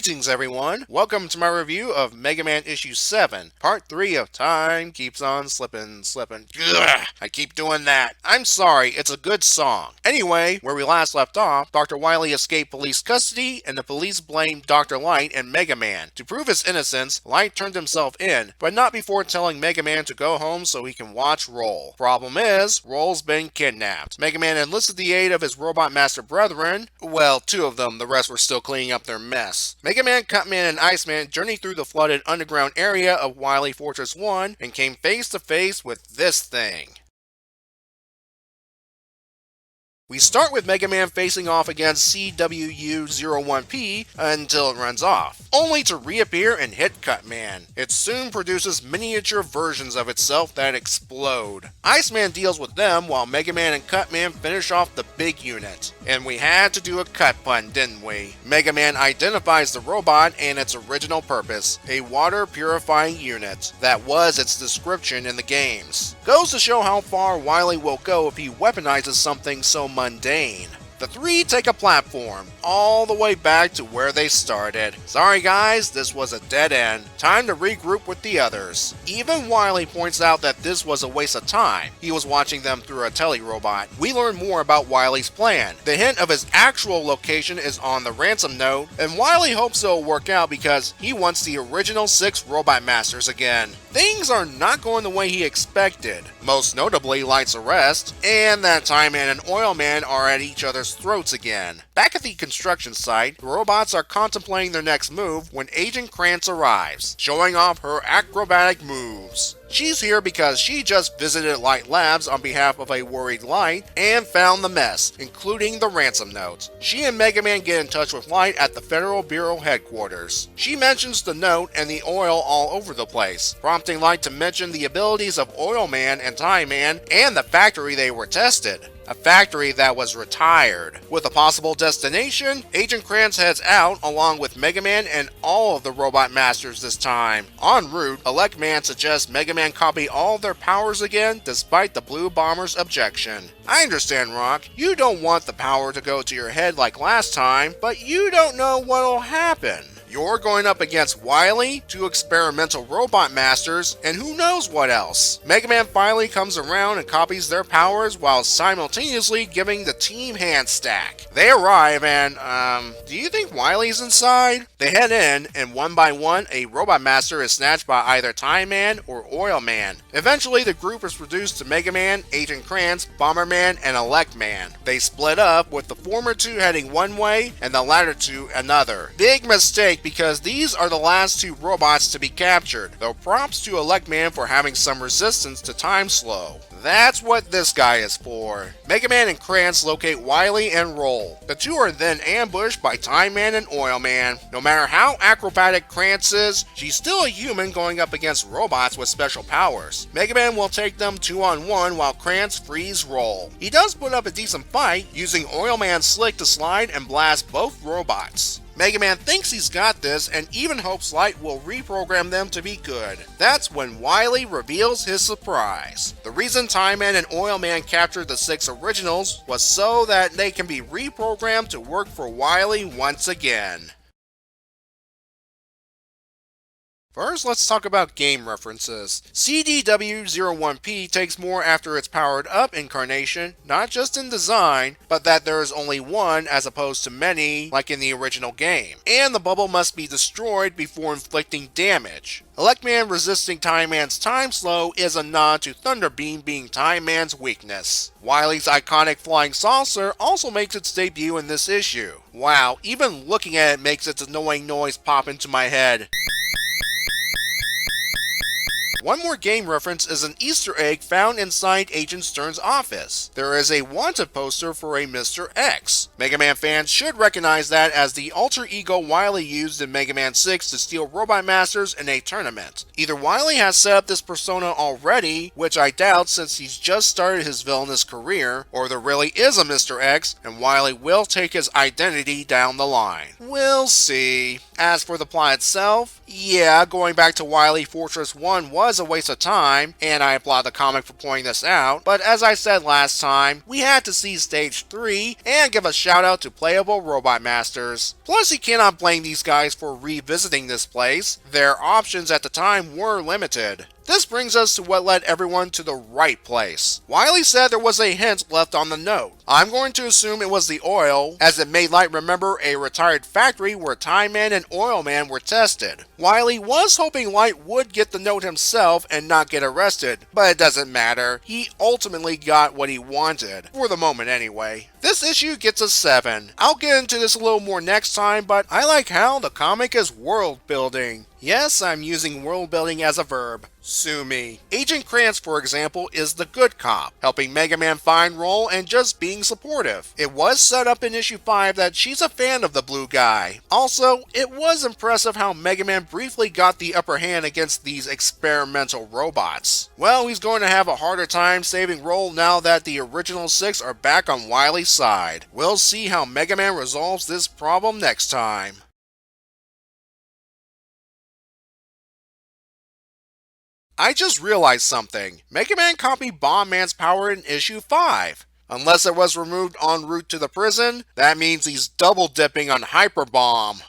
Greetings everyone, welcome to my review of Mega Man Issue 7, Part 3 of Time Keeps On Slippin'. Ugh, I keep doing that. I'm sorry, it's a good song. Anyway, where we last left off, Dr. Wily escaped police custody and the police blamed Dr. Light and Mega Man. To prove his innocence, Light turned himself in, but not before telling Mega Man to go home so he can watch Roll. Problem is, Roll's been kidnapped. Mega Man enlisted the aid of his Robot Master brethren, well, two of them, the rest were still cleaning up their mess. Mega Man, Cutman, and Iceman journeyed through the flooded underground area of Wily Fortress 1 and came face to face with this thing. We start with Mega Man facing off against CWU-01P until it runs off, only to reappear and hit Cutman. It soon produces miniature versions of itself that explode. Iceman deals with them while Mega Man and Cutman finish off the big unit. And we had to do a cut pun, didn't we? Mega Man identifies the robot and its original purpose, a water purifying unit. That was its description in the games. Goes to show how far Wily will go if he weaponizes something so mundane. The three take a platform, all the way back to where they started. Sorry guys, this was a dead end. Time to regroup with the others. Even Wily points out that this was a waste of time. He was watching them through a tele-robot. We learn more about Wily's plan. The hint of his actual location is on the ransom note, and Wily hopes it'll work out because he wants the original 6 Robot Masters again. Things are not going the way he expected, most notably Light's arrest, and that Time Man and Oil Man are at each other's throats again. Back at the construction site, the robots are contemplating their next move when Agent Krantz arrives, showing off her acrobatic moves. She's here because she just visited Light Labs on behalf of a worried Light and found the mess, including the ransom note. She and Mega Man get in touch with Light at the Federal Bureau headquarters. She mentions the note and the oil all over the place, prompting Light to mention the abilities of Oil Man and Time Man and the factory they were tested. A factory that was retired. With a possible destination, Agent Krantz heads out along with Mega Man and all of the Robot Masters this time. En route, Elect Man suggests Mega Man copy all of their powers again despite the Blue Bomber's objection. I understand, Rock, you don't want the power to go to your head like last time, but you don't know what'll happen. You're going up against Wily, 2 experimental Robot Masters, and who knows what else. Mega Man finally comes around and copies their powers while simultaneously giving the team hand stack. They arrive and, do you think Wily's inside? They head in, and one by one, a Robot Master is snatched by either Time Man or Oil Man. Eventually, the group is reduced to Mega Man, Agent Krantz, Bomberman, and Elect Man. They split up, with the former 2 heading one way and the latter 2 another. Big mistake, because these are the last 2 robots to be captured, though props to Elect Man for having some resistance to Time Slow. That's what this guy is for. Mega Man and Krantz locate Wily and Roll. The 2 are then ambushed by Time Man and Oil Man. No matter how acrobatic Krantz is, she's still a human going up against robots with special powers. Mega Man will take them 2-on-1 while Krantz frees Roll. He does put up a decent fight, using Oil Man's slick to slide and blast both robots. Mega Man thinks he's got this and even hopes Light will reprogram them to be good. That's when Wily reveals his surprise. The reason Time Man and Oil Man captured the 6 originals was so that they can be reprogrammed to work for Wily once again. First, let's talk about game references. CDW-01P takes more after its powered-up incarnation, not just in design, but that there is only one as opposed to many, like in the original game. And the bubble must be destroyed before inflicting damage. Elect Man resisting Time Man's Time Slow is a nod to Thunder Beam being Time Man's weakness. Wily's iconic flying saucer also makes its debut in this issue. Wow, even looking at it makes its annoying noise pop into my head. One more game reference is an Easter egg found inside Agent Stern's office. There is a wanted poster for a Mr. X. Mega Man fans should recognize that as the alter ego Wily used in Mega Man 6 to steal Robot Masters in a tournament. Either Wily has set up this persona already, which I doubt since he's just started his villainous career, or there really is a Mr. X and Wily will take his identity down the line. We'll see. As for the plot itself, yeah, going back to Wily Fortress 1 was a waste of time, and I applaud the comic for pointing this out, but as I said last time, we had to see Stage 3 and give a shout out to Playable Robot Masters. Plus, you cannot blame these guys for revisiting this place. Their options at the time were limited. This brings us to what led everyone to the right place. Wily said there was a hint left on the note. I'm going to assume it was the oil, as it made Light remember a retired factory where Time Man and Oil Man were tested. Wily was hoping Light would get the note himself and not get arrested, but it doesn't matter. He ultimately got what he wanted, for the moment anyway. This issue gets a 7. I'll get into this a little more next time, but I like how the comic is world building. Yes, I'm using world building as a verb. Sue me. Agent Krantz, for example, is the good cop, helping Mega Man find role and just being supportive. It was set up in issue 5 that she's a fan of the blue guy. Also, it was impressive how Mega Man briefly got the upper hand against these experimental robots. Well, he's going to have a harder time saving role now that the original 6 are back on Wily's side. We'll see how Mega Man resolves this problem next time. I just realized something. Mega Man copied Bomb Man's power in issue 5. Unless it was removed en route to the prison, that means he's double dipping on Hyper Bomb.